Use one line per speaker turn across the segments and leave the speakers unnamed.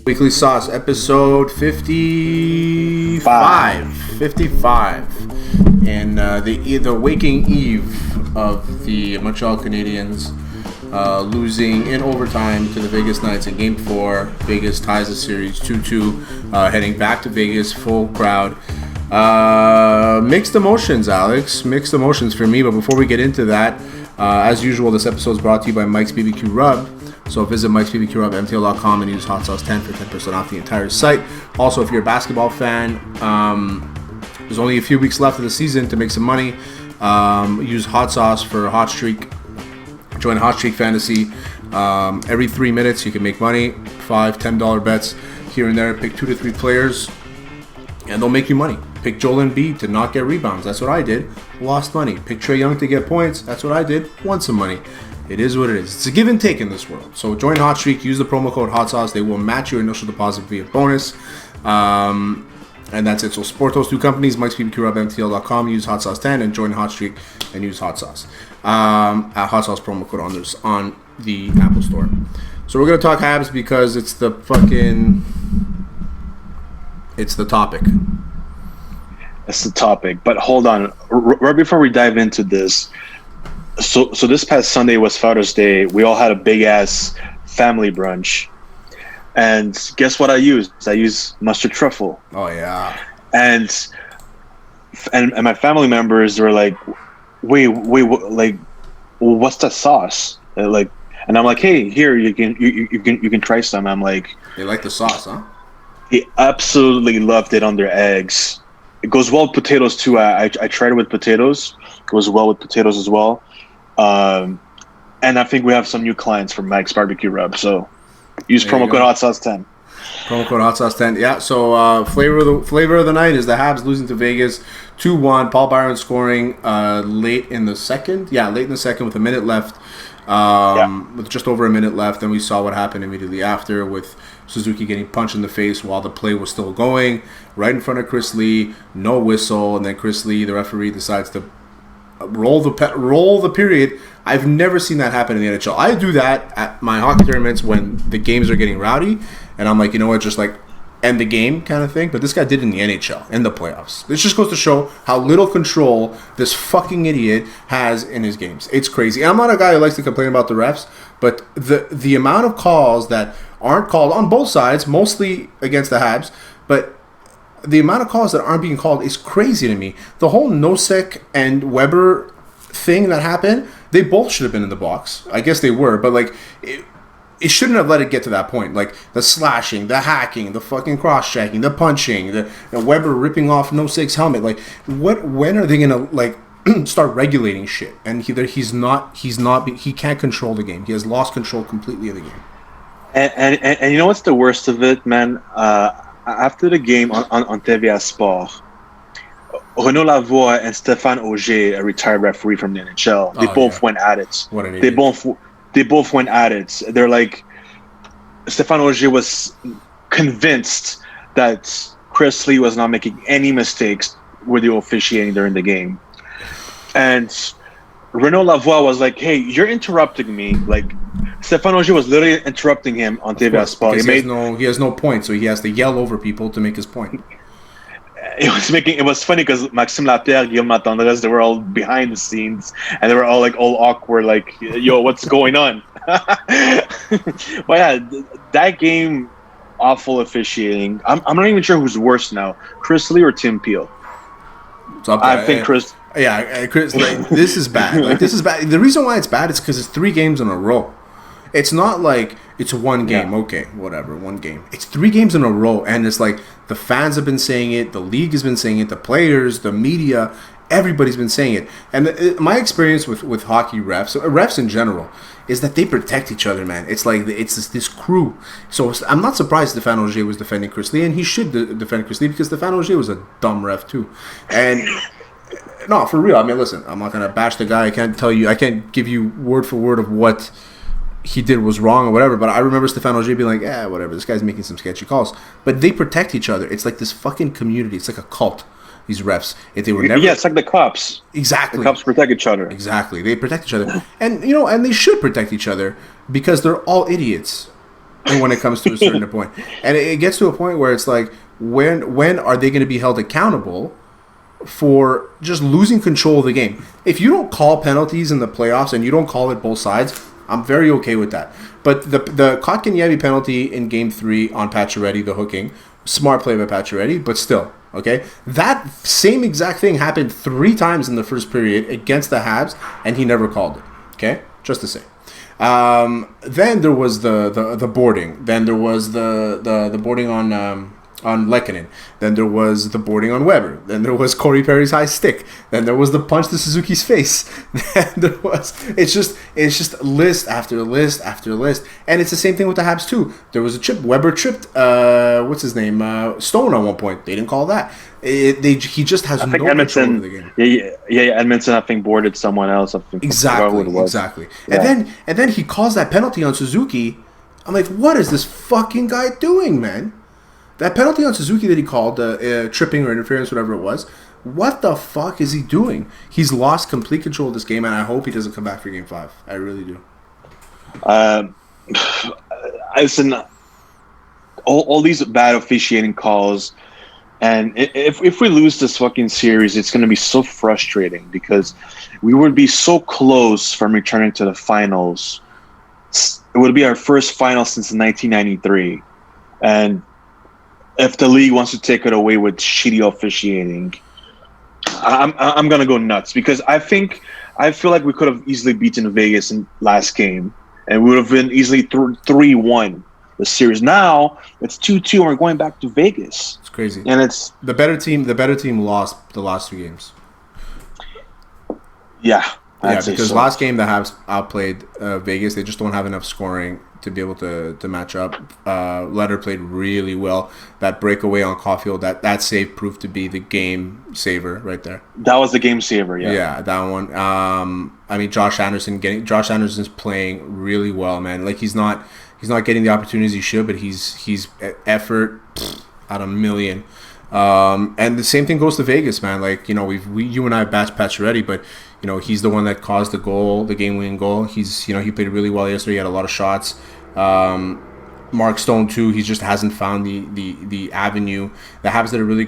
Weekly Sauce, episode 55. 55. And the waking eve of the Montreal Canadiens losing in overtime to the Vegas Knights in Game 4. Vegas ties the series 2-2, heading back to Vegas, full crowd. Mixed emotions, Alex. Mixed emotions for me. But before we get into that, as usual, this episode is brought to you by Mike's BBQ Rub. So visit Mike's BBQ Rub, MTL.com, and use Hot Sauce 10 for 10% off the entire site. Also, if you're a basketball fan, there's only a few weeks left of the season to make some money. Use Hot Sauce for Hot Streak. Join Hot Streak Fantasy. Every 3 minutes, you can make money. $5, $10 bets here and there. Pick 2 to 3 players, and they'll make you money. Pick Joel Embiid to not get rebounds. That's what I did. Lost money. Pick Trae Young to get points. That's what I did. Won some money. It is what it is. It's a give and take in this world. So join Hot Streak. Use the promo code Hot Sauce. They will match your initial deposit via bonus. And that's it. So support those two companies, Mike's BBQ Rub, MTL.com. Use Hot Sauce 10 and join Hot Streak and use Hot Sauce. Hot Sauce promo code on the Apple Store. So we're going to talk Habs because it's the topic.
That's the topic. But hold on. Right before we dive into this, so this past Sunday was Father's Day. We all had a big-ass family brunch. And guess what I used? I used mustard truffle.
Oh, yeah.
And my family members were like, wait, like, what's that sauce? And I'm like, hey, here, you can try some. I'm like...
They like the sauce, huh?
He absolutely loved it on their eggs. It goes well with potatoes too. I tried it with potatoes. It goes well with potatoes as well. And I think we have some new clients from Mike's Barbecue Rub. So use promo code Hot Sauce 10.
Promo code Hot Sauce 10. Yeah. So flavor of the night is the Habs losing to Vegas 2-1. Paul Byron scoring late in the second. Yeah, late in the second with a minute left. With just over a minute left, and we saw what happened immediately after with Suzuki getting punched in the face while the play was still going, right in front of Chris Lee, no whistle, and then Chris Lee, the referee, decides to roll the period. I've never seen that happen in the NHL. I do that at my hockey tournaments when the games are getting rowdy, and I'm like, you know what, just like end the game kind of thing. But this guy did it in the NHL, in the playoffs. This just goes to show how little control this fucking idiot has in his games. It's crazy. And I'm not a guy who likes to complain about the refs, but the amount of calls that aren't called on both sides, mostly against the Habs, but the amount of calls that aren't being called is crazy to me. The whole Nosek and Weber thing that happened, they both should have been in the box. I guess they were, but like... It shouldn't have let it get to that point. Like the slashing, the hacking, the fucking cross-checking, the punching, the Weber ripping off Nosek's helmet. Like, when are they gonna like start regulating shit? And he can't control the game. He has lost control completely of the game.
And you know what's the worst of it, man? After the game on TVA Sport, Renaud Lavoie and Stéphane Auger, a retired referee from the NHL, they both went at it.
What an idiot.
They both went at it. They're like, Stéphane Auger was convinced that Chris Lee was not making any mistakes with the officiating during the game. And Renaud Lavoie was like, hey, you're interrupting me. Like, Stéphane Auger was literally interrupting him on TVA Sport.
He has no point, so he has to yell over people to make his point.
It was funny because Maxime Lapierre, Guillaume Latendresse, they were all behind the scenes and they were all like all awkward, like, yo, what's going on? But yeah, that game, awful officiating. I'm not even sure who's worse now, Chris Lee or Tim Peel. I think Chris.
Yeah, Chris. Like, this is bad. Like, this is bad. The reason why it's bad is because it's 3 games in a row. It's not like it's one game. Yeah. Okay, whatever, one game. It's 3 games in a row, and it's like the fans have been saying it, the league has been saying it, the players, the media, everybody's been saying it. And my experience with hockey refs in general, is that they protect each other, man. It's like it's this crew. So I'm not surprised Stéphane Auger was defending Chris Lee, and he should defend Chris Lee because Stéphane Auger was a dumb ref too. And no, for real. I mean, listen, I'm not gonna bash the guy. I can't give you word for word of what he did was wrong or whatever, but I remember Stéphane Auger being like, whatever, this guy's making some sketchy calls. But they protect each other. It's like this fucking community. It's like a cult. These refs, if they were never,
yeah, it's like the cops.
exactly,
The cops protect each other.
exactly, they protect each other, and and they should protect each other because they're all idiots. And when it comes to a certain point, and it gets to a point where it's like, when are they going to be held accountable for just losing control of the game? If you don't call penalties in the playoffs and you don't call it both sides, I'm very okay with that. But the Kotkaniemi penalty in Game 3 on Pacioretty, the hooking, smart play by Pacioretty, but still, okay? That same exact thing happened 3 times in the first period against the Habs, and he never called it, okay? Just to say. Then there was the boarding. Then there was the boarding on Lehkonen. Then there was the boarding on Weber. Then there was Corey Perry's high stick. Then there was the punch to Suzuki's face. Then there was it's just list after list after list, and it's the same thing with the Habs too. There was a chip. Weber tripped what's his name, Stone, at one point. They didn't call that. He just has no control over the game.
Yeah, Edmondson I think boarded someone else.
Exactly. Yeah. And then he calls that penalty on Suzuki. I'm like, what is this fucking guy doing, man? That penalty on Suzuki that he called, tripping or interference, whatever it was, what the fuck is he doing? He's lost complete control of this game, and I hope he doesn't come back for Game 5. I really do.
Listen, all these bad officiating calls, and if we lose this fucking series, it's going to be so frustrating because we would be so close from returning to the finals. It would be our first final since 1993, and if the league wants to take it away with shitty officiating, I'm gonna go nuts because I feel like we could have easily beaten Vegas in last game, and we would have been easily 3-1 the series. Now it's 2-2, and we're going back to Vegas.
It's crazy,
and it's
the better team. The better team lost the last 2 games.
Yeah,
because last game the Habs outplayed Vegas. They just don't have enough scoring to be able to match up. Letter played really well. That breakaway on Caulfield, that save proved to be the game saver right there.
That was the game saver, yeah.
Yeah, that one. I mean, Josh Anderson's playing really well, man. Like he's not getting the opportunities he should, but he's effort at a million. And the same thing goes to Vegas, man. Like, you and I bashed Pacioretty, but he's the one that caused the goal, the game-winning goal. He played really well yesterday. He had a lot of shots. Mark Stone too. He just hasn't found the avenue. The Habs did a really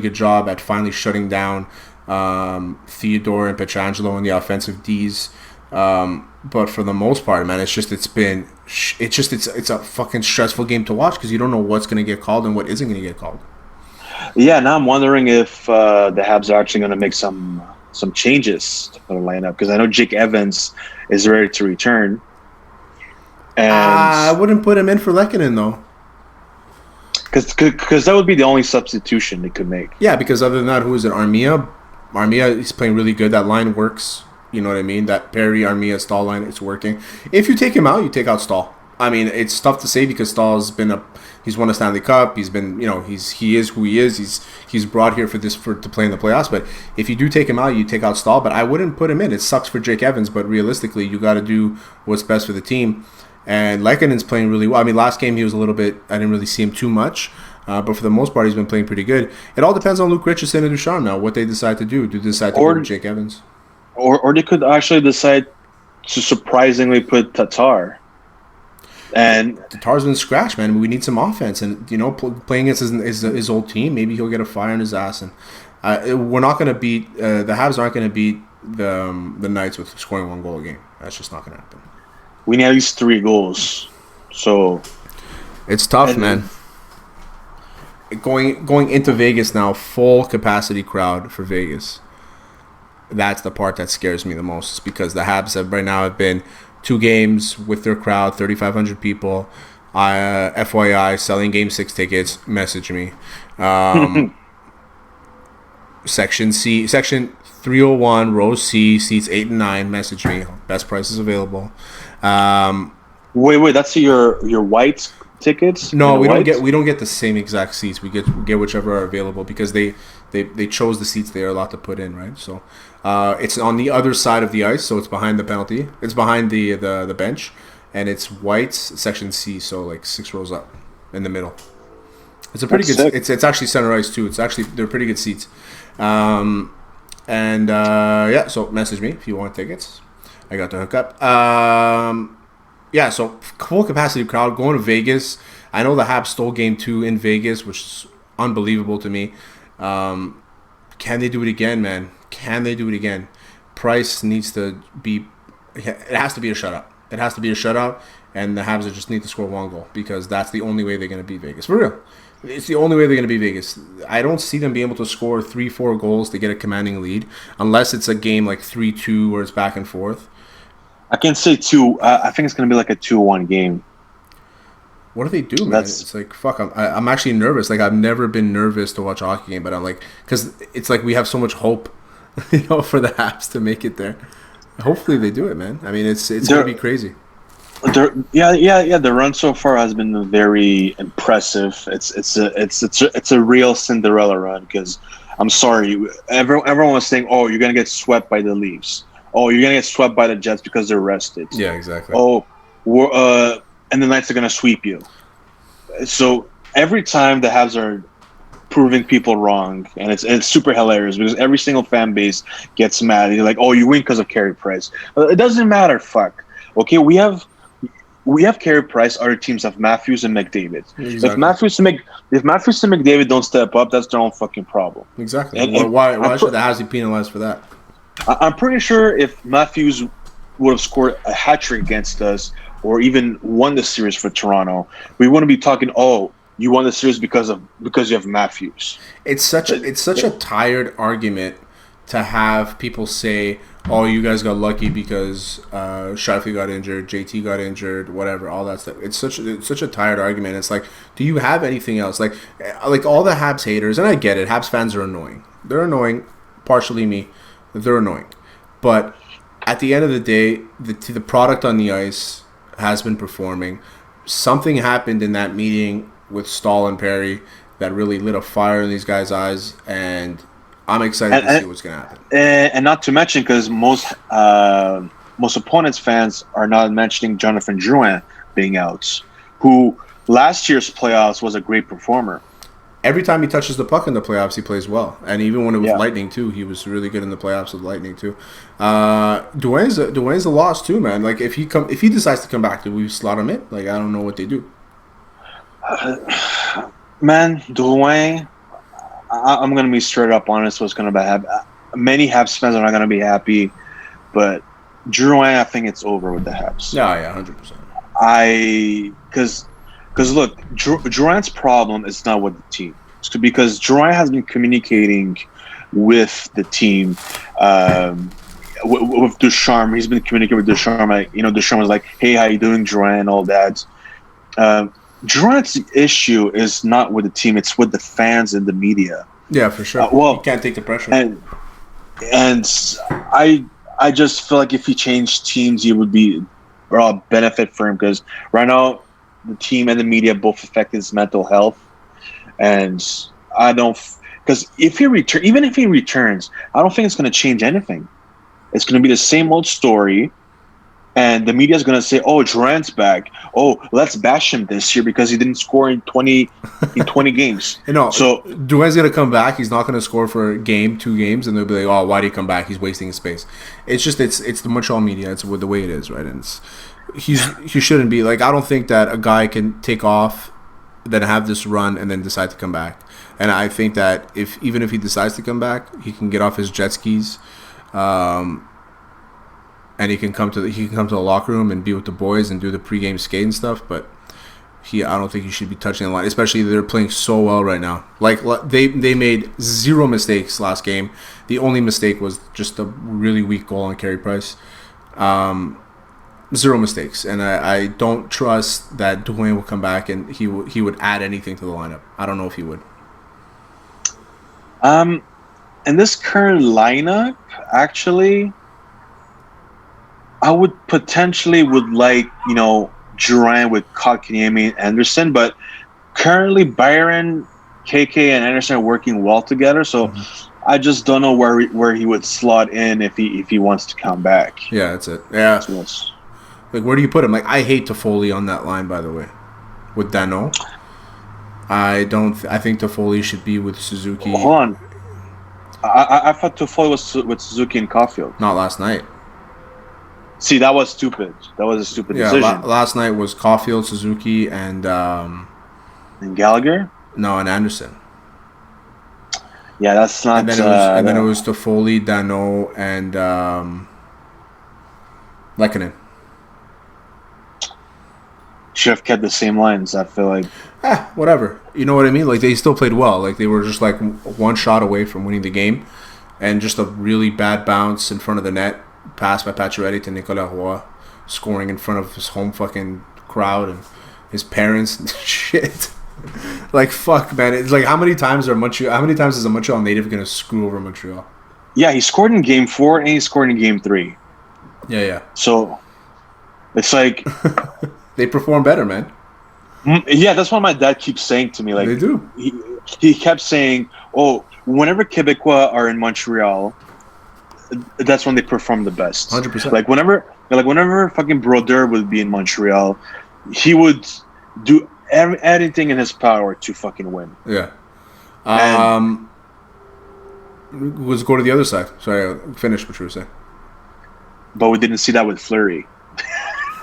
good job at finally shutting down Theodore and Pietrangelo in the offensive Ds. But for the most part, man, it's a fucking stressful game to watch because you don't know what's going to get called and what isn't going to get called.
Yeah, now I'm wondering if the Habs are actually going to make some changes to the lineup because I know Jake Evans is ready to return. And
I wouldn't put him in for Lehkonen though,
because that would be the only substitution they could make.
Yeah, because other than that, who is it? Armia is playing really good. That line works. You know what I mean? That Perry, Armia, Stahl line, it's working. If you take him out, you take out Stahl. I mean, it's tough to say because Stahl's been he's won a Stanley Cup. He's been, he is who he is. He's brought here to play in the playoffs. But if you do take him out, you take out Stahl. But I wouldn't put him in. It sucks for Jake Evans, but realistically, you got to do what's best for the team. And Lehkonen's playing really well. I mean, last game he was a little bit. I didn't really see him too much. But for the most part, he's been playing pretty good. It all depends on Luke Richardson and Ducharme now, what they decide to do. Do they decide to go with Jake Evans?
Or they could actually decide to surprisingly put Tatar. And
Tatar's been scratched, man. We need some offense. And, playing against his old team, maybe he'll get a fire in his ass. And we're not going to beat the Habs aren't going to beat the Knights with scoring 1 goal a game. That's just not going to happen.
We need at least 3 goals. So
it's tough, man. Going into Vegas now, full capacity crowd for Vegas. That's the part that scares me the most because the Habs have been 2 games with their crowd, 3,500 people. FYI, selling Game 6 tickets, message me. Section 301, row C, seats 8 and 9, message me. Best prices available.
Wait, that's your white tickets?
No, we don't get the same exact seats. We get whichever are available because they chose the seats they are allowed to put in, right? So it's on the other side of the ice, so it's behind the penalty. It's behind the bench, and it's white section C, so like 6 rows up in the middle. It's a pretty
That's
good.
sick.
It's actually center ice too. They're pretty good seats. So message me if you want tickets. I got the hookup. So full capacity crowd going to Vegas. I know the Habs stole Game 2 in Vegas, which is unbelievable to me. Can they do it again, man? Can they do it again? Price needs to be. It has to be a shutout. It has to be a shutout, and the Habs just need to score one goal because that's the only way they're going to beat Vegas. For real. It's the only way they're going to beat Vegas. I don't see them being able to score 3-4 goals to get a commanding lead unless it's a game like 3-2 where it's back and forth.
I can say 2. I think it's going to be like a 2-1 game.
What do they do, man? It's like, fuck, I'm actually nervous. Like, I've never been nervous to watch a hockey game, but I'm like, because it's like we have so much hope, for the Habs to make it there. Hopefully they do it, man. I mean, it's going to be crazy.
The run so far has been very impressive. It's a real Cinderella run because I'm sorry, everyone was saying, oh, you're gonna get swept by the Leafs. Oh, you're gonna get swept by the Jets because they're rested.
Yeah, exactly.
Oh, and the Knights are gonna sweep you. So every time the Habs are proving people wrong, and it's super hilarious because every single fan base gets mad. You're like, oh, you win because of Carey Price. It doesn't matter. Fuck. Okay, we have Carey Price. Other teams have Matthews and McDavid. Exactly. If Matthews and McDavid don't step up, that's their own fucking problem.
Exactly. And why should the Habs be penalized for that?
I'm pretty sure if Matthews would have scored a hat trick against us, or even won the series for Toronto, we wouldn't be talking. Oh, you won the series because you have Matthews.
It's such a tired argument to have people say, oh, you guys got lucky because Shifley got injured, JT got injured, whatever, all that stuff. It's such a tired argument. It's like, do you have anything else? Like all the Habs haters, and I get it, Habs fans are annoying. They're annoying, partially me. They're annoying. But at the end of the day, the product on the ice has been performing. Something happened in that meeting with Stahl and Perry that really lit a fire in these guys' eyes, and I'm excited to see what's going to happen.
And not to mention, because most opponents' fans are not mentioning Jonathan Drouin being out, who last year's playoffs was a great performer.
Every time he touches the puck in the playoffs, he plays well. And even when it was Lightning, too, he was really good in the playoffs with Lightning, too. Dwayne's a loss, too, man. Like, if he decides to come back, do we slot him in? Like, I don't know what they do.
Man, Dwayne, I'm going to be straight up honest what's going to happen. Many Habs fans are not going to be happy, but Drouin, I think it's over with the Habs.
Yeah, 100%.
Because look, Drouin's problem is not with the team. It's because Drouin has been communicating with the team, with Ducharme. He's been communicating with Ducharme. Like, Ducharme was like, "Hey, how you doing, Drouin?" and all that. Drouin's issue is not with the team; it's with the fans and the media.
Yeah, for sure. He can't take the pressure.
And I just feel like if he changed teams, he would be a benefit for him because right now the team and the media both affect his mental health, and I don't because even if he returns, I don't think it's going to change anything. It's going to be the same old story. And the media is going to say, "Oh, Drouin's back. Oh, let's bash him this year because he didn't score in 20 games."
So Drouin's going to come back. He's not going to score for a game, 2 games, and they'll be like, "Oh, why did he come back? He's wasting his space." It's just it's the Montreal media. It's the way it is, right? And he shouldn't be like. I don't think that a guy can take off, then have this run, and then decide to come back. And I think that even if he decides to come back, he can get off his jet skis. And he can come to the locker room and be with the boys and do the pregame skate and stuff. But I don't think he should be touching the line, especially they're playing so well right now. Like they made 0 mistakes last game. The only mistake was just a really weak goal on Carey Price. 0 mistakes, and I don't trust that Dwayne will come back and he would add anything to the lineup. I don't know if he would.
In this current lineup, actually, I would potentially like, Drouin with Kotkaniemi and Anderson, but currently Byron, KK, and Anderson are working well together, so I just don't know where he would slot in if he wants to come back.
Yeah, that's it. Yeah. Like, where do you put him? Like, I hate Toffoli on that line, by the way, with Danault. I don't. I think Toffoli should be with Suzuki.
Hold on. I thought Toffoli was with Suzuki and Caulfield.
Not last night.
See, that was stupid. That was a stupid decision.
Last night was Caulfield, Suzuki, and
Gallagher?
No, and Anderson.
Yeah, that's not.
And then it was Toffoli, Dano, and Lehkonen.
Should have kept the same lines, I feel like.
Whatever. You know what I mean? Like, they still played well. Like, they were just like one shot away from winning the game. And just a really bad bounce in front of the net. Pass by Pacioretty to Nicolas Roy. Scoring in front of his home fucking crowd and his parents and shit. Like, fuck, man. It's like, how many times is a Montreal native going to screw over Montreal?
Yeah, he scored in Game 4 and he scored in Game 3.
Yeah.
So, it's like...
They perform better, man.
Yeah, that's what my dad keeps saying to me. Like,
they do.
He kept saying, "Oh, whenever Quebecois are in Montreal, that's when they perform the best."
100%.
Like whenever fucking Brodeur would be in Montreal, he would do anything in his power to fucking win.
Yeah. Let's go to the other side. Sorry, finish what you were saying.
But we didn't see that with Fleury.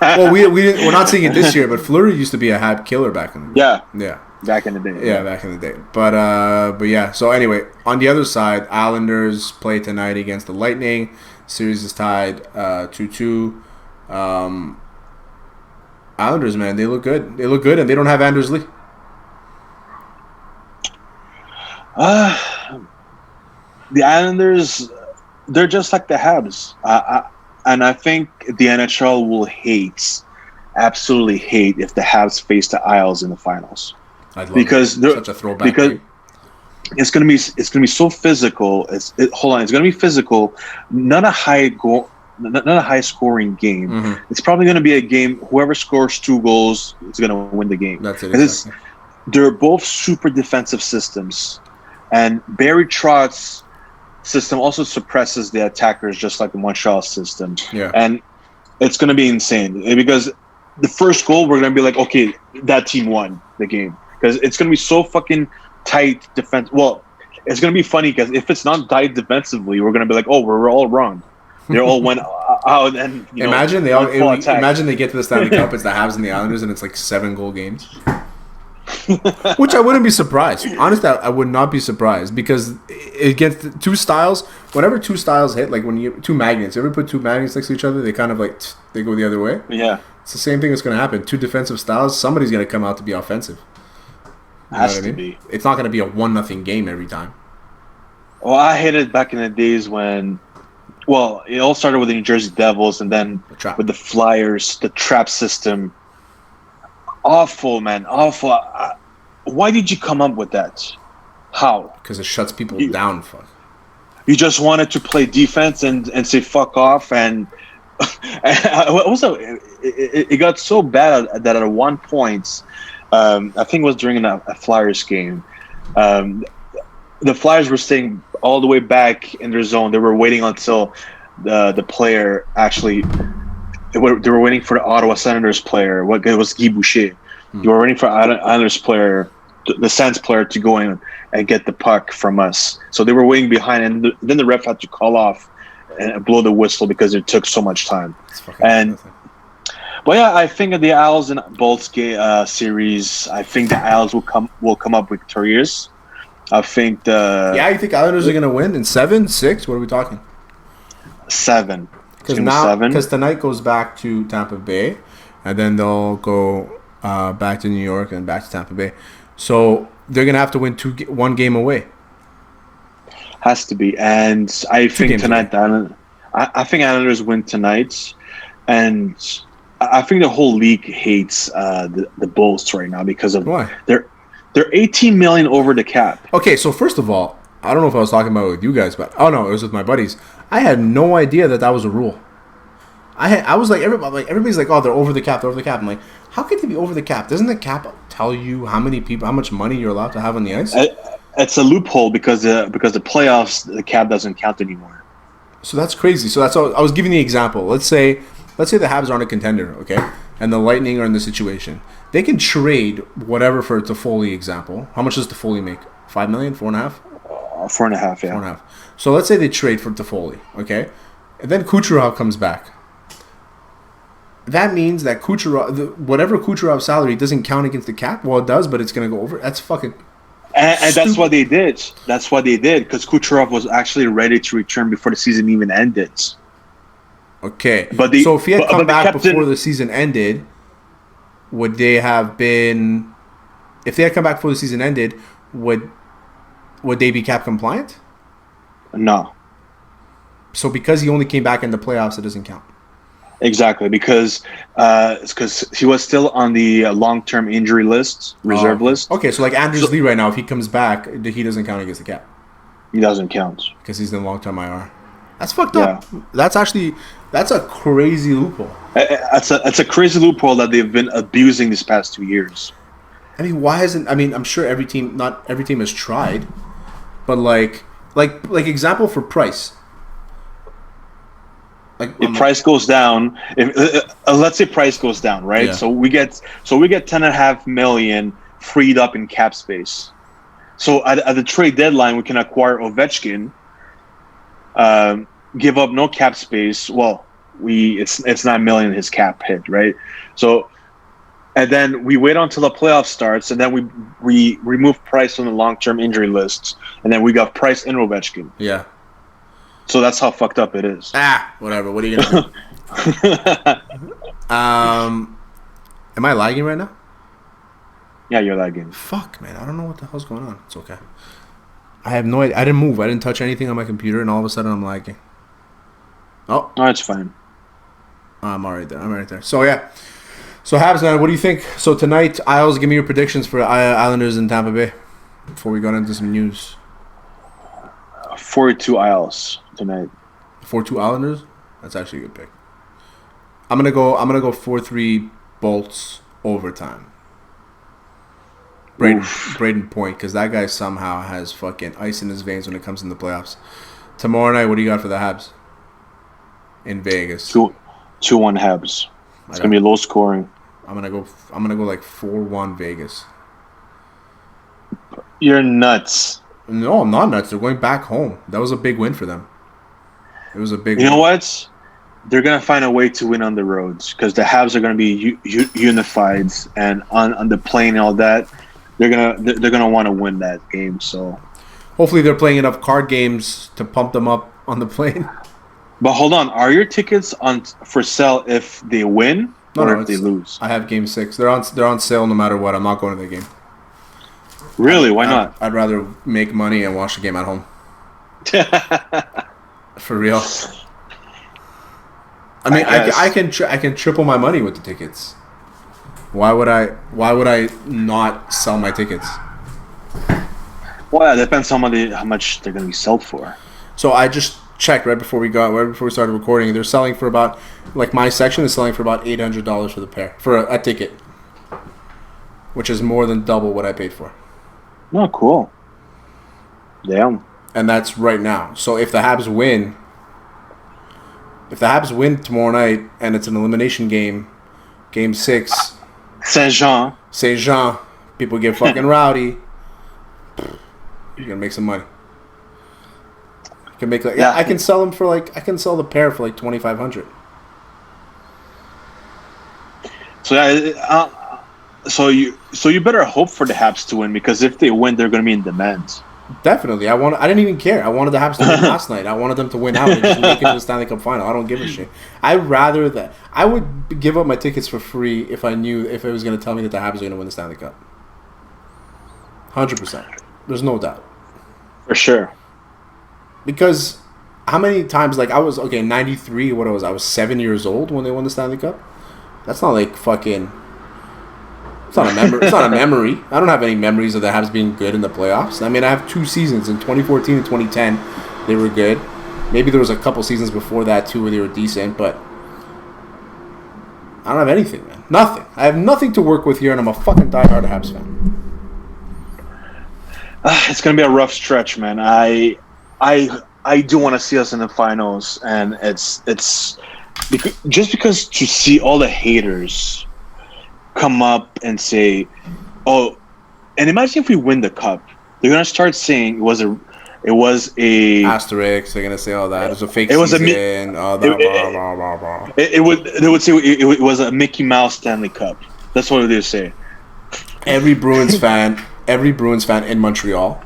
Well, we're not seeing it this year, but Fleury used to be a Hab killer back in the day.
Yeah. Back in the day.
Yeah, back in the day. But yeah. So anyway, on the other side, Islanders play tonight against the Lightning. Series is tied 2-2. Islanders, man, they look good. They look good, and they don't have Anders Lee.
The Islanders, they're just like the Habs. And I think the NHL will absolutely hate, if the Habs face the Isles in the finals.
I'd love such a throwback.
Because it's gonna be so physical. It's gonna be physical. Not a high scoring game.
Mm-hmm.
It's probably gonna be a game. Whoever scores 2 goals is gonna win the game.
That's it. Exactly.
They're both super defensive systems, and Barry Trotz's system also suppresses the attackers, just like the Montreal system.
Yeah.
And it's going to be insane because the first goal, we're going to be like, okay, that team won the game, because it's going to be so fucking tight defense. Well, it's going to be funny because if it's not tight defensively, we're going to be like, oh, we're all wrung. They all went out and
imagine they get to the Stanley Cup, it's the Habs and the Islanders, and it's like 7-goal games. Which I wouldn't be surprised. Honestly, I would not be surprised, because it gets two styles. Whenever two styles hit, like when you two magnets, you ever put two magnets next to each other, they kind of like they go the other way.
Yeah,
it's the same thing that's going to happen. Two defensive styles, somebody's going to come out to be offensive.
Has to be.
It's not going to be a 1-0 game every time.
Well, I hated back in the days when, well, it all started with the New Jersey Devils, and then with the Flyers, the trap system. Awful, man. Awful. Why did you come up with that? How?
Because it shuts people down. Fuck.
You just wanted to play defense and say fuck off. And also, it got so bad that at one point, I think it was during a Flyers game, the Flyers were staying all the way back in their zone. They were waiting until the player actually... They were waiting for the Ottawa Senators player. It was Guy Boucher. They were waiting for Islanders player, the Sens player, to go in and get the puck from us. So they were waiting behind, and then the ref had to call off and blow the whistle because it took so much time. But yeah, I think the Isles in both series, I think the Isles will come up victorious. I think
you think Islanders are going to win in 7, 6? What are we talking?
7.
Because tonight goes back to Tampa Bay, and then they'll go back to New York and back to Tampa Bay. So they're gonna have to win 1 game away.
Has to be, and I think tonight. I think Islanders win tonight, and I think the whole league hates the Bulls right now because of
why
they're 18 million over the cap.
Okay, so first of all, I don't know if I was talking about it with you guys, but it was with my buddies. I had no idea that was a rule. I was like, everybody's like, oh, they're over the cap. I'm like, how could they be over the cap? Doesn't the cap tell you how much money you're allowed to have on the ice?
It's a loophole because the playoffs, the cap doesn't count anymore.
So that's crazy. So that's all. I was giving the example. Let's say the Habs aren't a contender. Okay, and the Lightning are in the situation, they can trade whatever for Toffoli example. How much does Toffoli make? 5 million? 4.5?
4.5, yeah.
4.5. So let's say they trade for Toffoli, okay? And then Kucherov comes back. That means that whatever Kucherov's salary doesn't count against the cap. Well, it does, but it's going to go over. That's fucking...
And that's what they did. That's what they did, because Kucherov was actually ready to return before the season even ended.
Okay. So if he had come back before the season ended, would they have been... If they had come back before the season ended, would they be cap compliant?
No.
So because he only came back in the playoffs, it doesn't count.
Exactly, because he was still on the long-term injury list, reserve list.
Okay, so like Anders Lee right now, if he comes back, he doesn't count against the cap.
He doesn't count.
Because he's in long-term IR. That's fucked up. That's a crazy loophole.
That's a crazy loophole that they've been abusing these past 2 years.
I mean, why hasn't... I mean, I'm sure not every team has tried, but like example for Price. Like
if price goes down, let's say price goes down, right?
Yeah.
So we get 10.5 million freed up in cap space. So at the trade deadline, we can acquire Ovechkin, give up no cap space. Well, it's 9 million his cap hit, right? So, and then we wait until the playoff starts, and then we remove Price from the long-term injury list, and then we got Price and Ovechkin.
Yeah.
So that's how fucked up it is.
Whatever. What are you gonna do? Am I lagging right now?
Yeah, you're lagging.
Fuck, man. I don't know what the hell's going on. It's okay. I have no idea. I didn't move. I didn't touch anything on my computer, and all of a sudden I'm lagging. Oh.
No, it's fine.
I'm all right there. I'm right there. So, yeah. So, Habs, man, what do you think? So, tonight, Isles, give me your predictions for Islanders in Tampa Bay before we got into some news.
4-2 Isles tonight.
4-2 Islanders? That's actually a good pick. I'm gonna go 4-3 Bolts overtime. Braden Point, because that guy somehow has fucking ice in his veins when it comes in the playoffs. Tomorrow night, what do you got for the Habs? In Vegas.
2-1 Habs. It's gonna be low scoring.
I'm gonna go like 4-1 Vegas.
You're nuts.
No, I'm not nuts. They're going back home. That was a big win for them. It was a big win.
You know what? They're going to find a way to win on the roads because the Habs are going to be unified, and on the plane and all that, they're gonna want to win that game. So
hopefully they're playing enough card games to pump them up on the plane.
But hold on, are your tickets for sale if they win or if they lose?
I have Game 6. They're on sale no matter what. I'm not going to the game.
Really? Why not?
I'd rather make money and watch the game at home. For real. I mean, I can triple my money with the tickets. Why would I not sell my tickets?
Well, it depends how much they're going to be sold for.
So I just checked right before we started recording. They're selling for about, like my section is selling for about $800 for the pair for a ticket, which is more than double what I paid for.
Oh, cool. Damn.
And that's right now. So if the Habs win tomorrow night and it's an elimination game, Game 6, Saint-Jean, people get fucking rowdy. You're gonna make some money. You can make I can sell the pair for like $2,500.
So you better hope for the Habs to win, because if they win, they're going to be in demand.
Definitely. I didn't even care. I wanted the Habs to win last night. I wanted them to win out and just make it to the Stanley Cup final. I don't give a shit. I would give up my tickets for free if it was going to tell me that the Habs are going to win the Stanley Cup. 100%. There's no doubt.
For sure.
Because how many times, like, I was, 93, I was 7 years old when they won the Stanley Cup. That's not like fucking... It's not a memory. I don't have any memories of the Habs being good in the playoffs. I mean, I have 2 seasons. In 2014 and 2010, they were good. Maybe there was a couple seasons before that, too, where they were decent, but... I don't have anything, man. Nothing. I have nothing to work with here, and I'm a fucking diehard Habs fan.
It's going to be a rough stretch, man. I do want to see us in the finals, and it's just because to see all the haters come up and say, "Oh," and imagine if we win the cup, they're gonna start saying it was a
asterisk. They're gonna say all that. It was a fake
it was
season. All that. Blah, blah, blah, blah.
they would say it was a Mickey Mouse Stanley Cup. That's what they say.
Every Bruins fan in Montreal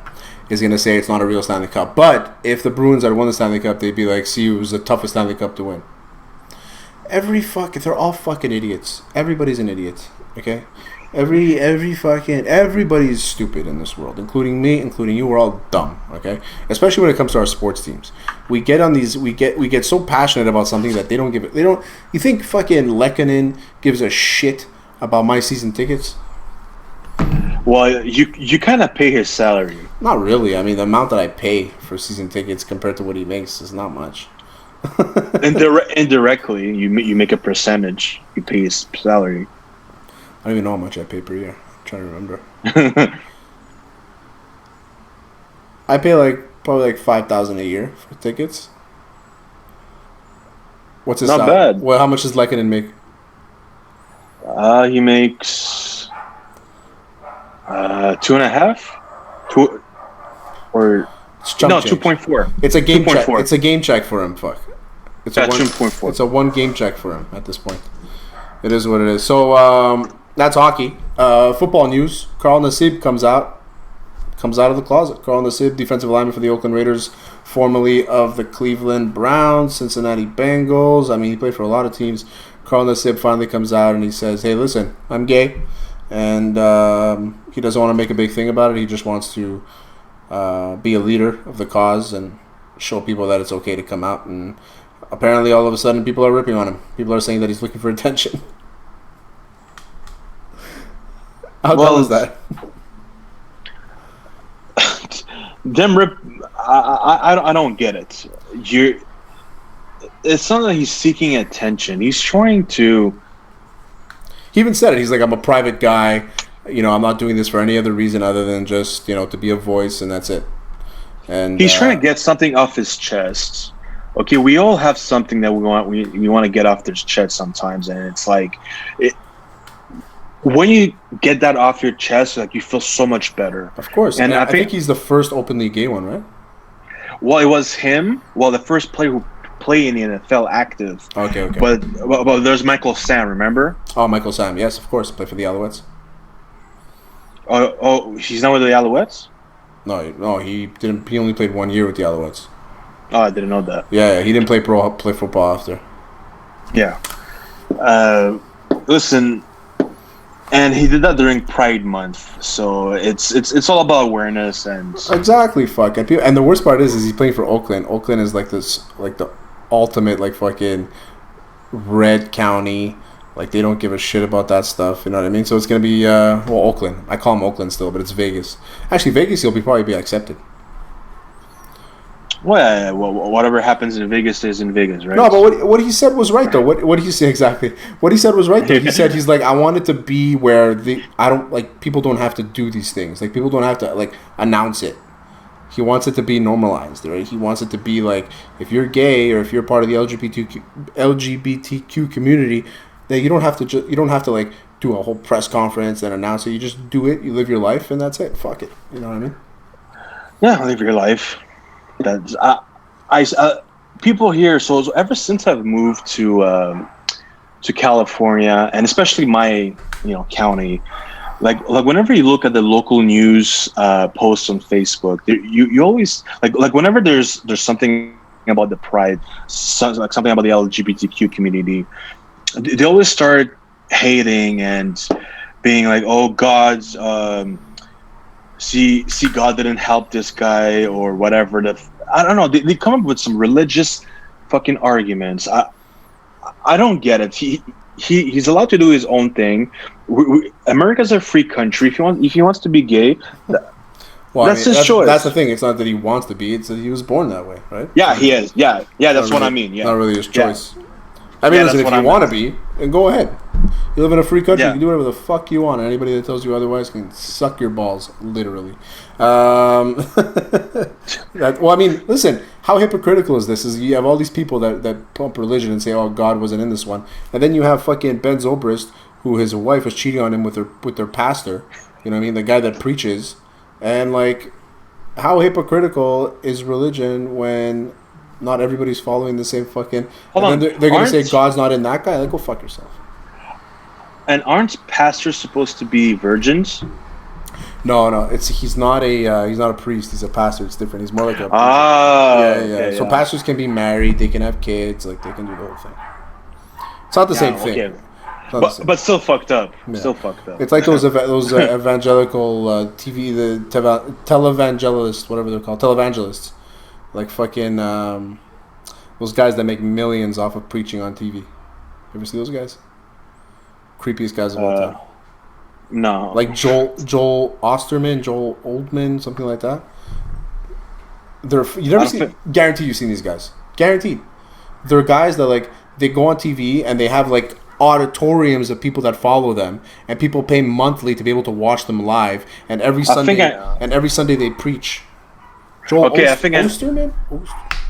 is gonna say it's not a real Stanley Cup. But if the Bruins had won the Stanley Cup, they'd be like, "See, it was the toughest Stanley Cup to win." They're all fucking idiots. Everybody's an idiot. Okay. Everybody's stupid in this world, including me, including you. We're all dumb, okay? Especially when it comes to our sports teams. We get so passionate about something that they don't. You think fucking Lehkonen gives a shit about my season tickets?
Well, you kind of pay his salary.
Not really. I mean, the amount that I pay for season tickets compared to what he makes is not much.
Indirectly, you make a percentage. You pay his salary.
I don't even know how much I pay per year. I'm trying to remember. I pay probably $5,000 a year for tickets. What's his
Not
salary?
bad.
Well, how much does Lehkonen make?
He makes 2.5,
It's chump change.
2.4.
It's a game
2.4.
check. It's a game check for him. Fuck. It's a
2.4.
It's a one game check for him at this point. It is what it is. So that's hockey. Football news. Carl Nassib comes out of the closet. Carl Nassib, defensive lineman for the Oakland Raiders, formerly of the Cleveland Browns, Cincinnati Bengals. I mean, he played for a lot of teams. Carl Nassib finally comes out and he says, "Hey, listen, I'm gay," and he doesn't want to make a big thing about it. He just wants to be a leader of the cause and show people that it's okay to come out. And apparently, all of a sudden, people are ripping on him. People are saying that he's looking for attention. How dumb is that?
Them rip. I don't get it. It's not that he's seeking attention. He's trying to.
He even said it. He's like, "I'm a private guy. You know, I'm not doing this for any other reason other than just, to be a voice, and that's it." And
he's trying to get something off his chest. Okay, we all have something that we want to get off their chest sometimes, and it's like when you get that off your chest, like you feel so much better.
Of course, and I think he's the first openly gay one, right?
Well, it was him. Well, the first player who played in the NFL active.
Okay.
But there's Michael Sam, remember?
Oh, Michael Sam, yes, of course, played for the Alouettes.
Oh, he's not with the Alouettes?
No, he didn't. He only played 1 year with the Alouettes.
Oh, I didn't know that.
Yeah, he didn't play football after.
Yeah. Listen, and he did that during Pride Month, so it's all about awareness and
exactly. Fuck, and the worst part is he's playing for Oakland. Oakland is like the ultimate fucking red county. Like, they don't give a shit about that stuff, you know what I mean? So it's gonna be Oakland. I call him Oakland still, but it's Vegas. Actually, Vegas he'll probably be accepted.
Well, whatever happens in Vegas stays in Vegas, right?
No, but what he said was right, though. What did he say exactly? What he said was right, though. He said, he's like, I want it to be where people don't have to do these things. Like, people don't have to, announce it. He wants it to be normalized, right? He wants it to be like, if you're gay or if you're part of the LGBTQ community, that you don't have to do a whole press conference and announce it. You just do it, you live your life, and that's it. Fuck it. You know what I mean?
Yeah, live your life. That's people here. So ever since I've moved to California, and especially my county, like whenever you look at the local news posts on Facebook, you always like whenever there's something about the pride, something about the LGBTQ community, they always start hating and being like, "Oh, God, see, God didn't help this guy," or whatever. I don't know. They come up with some religious fucking arguments. I don't get it. He's allowed to do his own thing. America's a free country. If he wants to be gay, that's his choice.
That's the thing. It's not that he wants to be. It's that he was born that way, right?
Yeah, he is. Yeah. That's what I mean. Yeah,
not really his choice. Yeah. I mean, listen, if you want to be, then go ahead. You live in a free country. You can do whatever the fuck you want. And anybody that tells you otherwise can suck your balls, literally. Well, I mean, listen, how hypocritical is this? Is you have all these people that pump religion and say, "Oh, God wasn't in this one," and then you have fucking Ben Zobrist who his wife was cheating on him with their pastor. You know what I mean? The guy that preaches. And, like, how hypocritical is religion when not everybody's following the same fucking...
Hold on.
They're going to say God's not in that guy? Like, go fuck yourself.
And aren't pastors supposed to be virgins?
No. He's not a priest. He's a pastor. It's different. He's more like a...
Okay,
so pastors can be married. They can have kids. Like, they can do the whole thing. It's not the same thing.
But still fucked up.
Yeah.
Still fucked up.
It's like those evangelical TV, the televangelists, whatever they're called, televangelists. Like fucking those guys that make millions off of preaching on TV. You ever see those guys? Creepiest guys of all time.
No.
Like Joel Oldman, something like that. Guaranteed you've seen these guys. Guaranteed. They're guys that like they go on TV and they have like auditoriums of people that follow them, and people pay monthly to be able to watch them live. And every Sunday, they preach. Joel Osterman?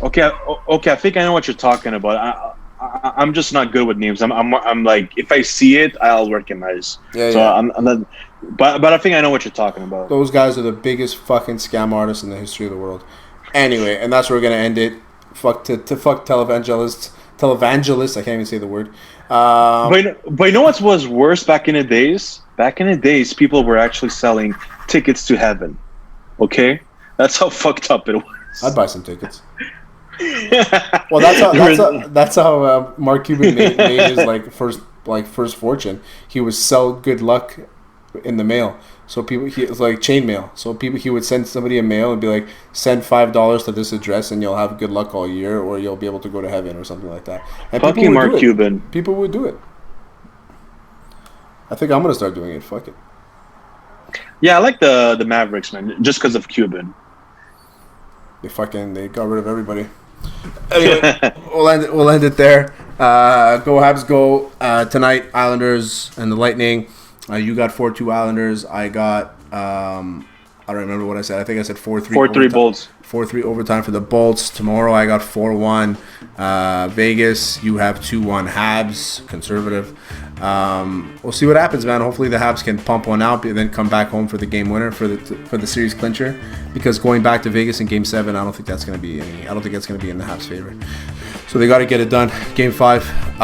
Okay, I think I know what you're talking about. I'm just not good with names. I'm like, if I see it, I'll recognize. I'm not. But I think I know what you're talking about.
Those guys are the biggest fucking scam artists in the history of the world. Anyway, and that's where we're gonna end it. Fuck televangelists. I can't even say the word.
But you know what was worse back in the days? Back in the days, people were actually selling tickets to heaven. Okay, that's how fucked up it was.
I'd buy some tickets. Well, that's how Mark Cuban made his first fortune. He would sell good luck in the mail. So it was like chain mail. So he would send somebody a mail and be like, send $5 to this address and you'll have good luck all year, or you'll be able to go to heaven or something like that. And
fucking Mark Cuban.
People would do it. I think I'm gonna start doing it. Fuck it.
Yeah, I like the Mavericks, man, just because of Cuban.
They got rid of everybody. Anyway, we'll end it there. Go Habs, go tonight. Islanders and the Lightning. You got 4-2 Islanders. I got I don't remember what I said. I think I said 4-3.
4-3 Bolts.
4-3 overtime for the Bolts. Tomorrow I got 4-1 Vegas. You have 2-1 Habs. Conservative. We'll see what happens, man. Hopefully the Habs can pump one out and then come back home for the game winner for the series clincher. Because going back to Vegas in Game 7, I don't think that's going to be in the Habs' favor. So they got to get it done. Game 5.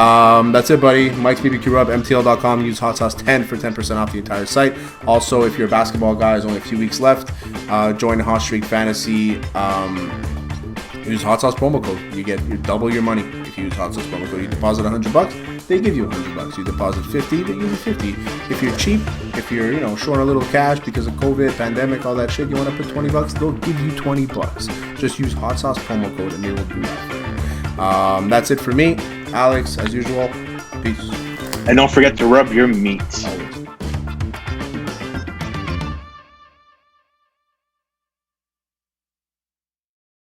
That's it, buddy. Mike's BBQ Rub, MTL.com. Use Hot Sauce 10 for 10% off the entire site. Also, if you're a basketball guy, there's only a few weeks left. Join Hot Streak Fantasy. Use Hot Sauce promo code. You double your money if you use Hot Sauce promo code. You deposit $100, they give you $100. You deposit $50, they give you $50. If you're cheap, if you're short a little cash because of COVID, pandemic, all that shit, you want to put $20, they'll give you $20. Just use Hot Sauce promo code and they will do that for you. That's it for me, Alex. As usual, peace.
And don't forget to rub your meat.